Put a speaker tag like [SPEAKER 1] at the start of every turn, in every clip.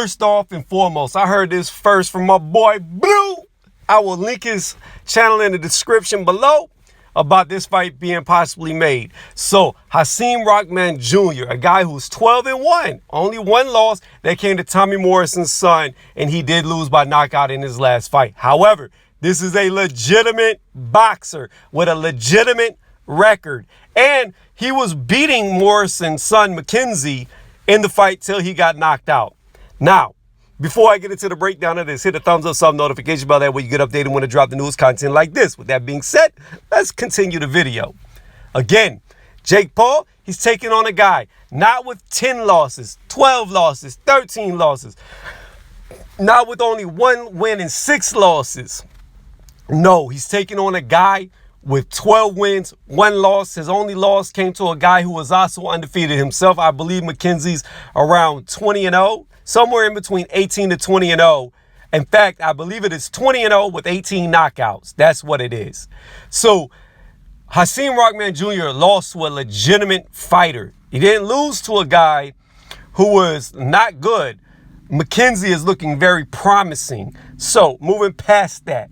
[SPEAKER 1] First off and foremost, I heard this first from my boy Blue. I will link his channel in the description below about this fight being possibly made. So Hasim Rahman Jr., a guy who's 12-1, only one loss that came to Tommy Morrison's son, and he did lose by knockout in his last fight. However, this is a legitimate boxer with a legitimate record, and he was beating Morrison's son Mackenzie in the fight till he got knocked out. Now, before I get into the breakdown of this, hit the thumbs up, sub, notification bell, that way you get updated when I drop the news content like this. With that being said, let's continue the video. Again, Jake Paul, he's taking on a guy not with 10 losses, 12 losses, 13 losses, not with only 1 win and 6 losses. No, he's taking on a guy with 12 wins, 1 loss. His only loss came to a guy who was also undefeated himself. I believe Mackenzie's around 20-0. Somewhere in between 18 to 20-0. In fact, I believe it is 20-0 with 18 knockouts. That's what it is. So Hasim Rahman Jr. lost to a legitimate fighter. He didn't lose to a guy who was not good. Mackenzie is looking very promising. So moving past that,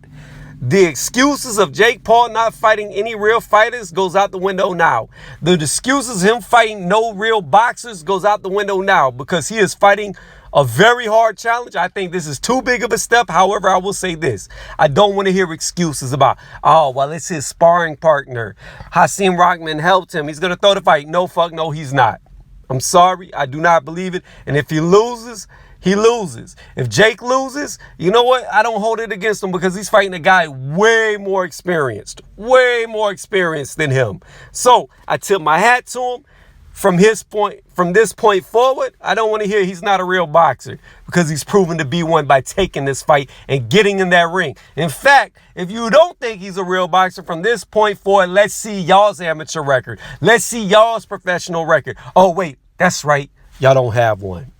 [SPEAKER 1] the excuses of Jake Paul not fighting any real fighters goes out the window now. The excuses of him fighting no real boxers goes out the window now, because he is fighting a very hard challenge. I think this is too big of a step. However, I will say this. I don't want to hear excuses about, oh, well, it's his sparring partner. Hasim Rahman helped him. He's going to throw the fight. No, fuck no, he's not. I'm sorry. I do not believe it. And if he loses, he loses. If Jake loses, you know what? I don't hold it against him, because he's fighting a guy way more experienced than him. So I tip my hat to him. From this point forward, I don't want to hear he's not a real boxer, because he's proven to be one by taking this fight and getting in that ring. In fact, if you don't think he's a real boxer from this point forward, let's see y'all's amateur record. Let's see y'all's professional record. Oh, wait, that's right. Y'all don't have one.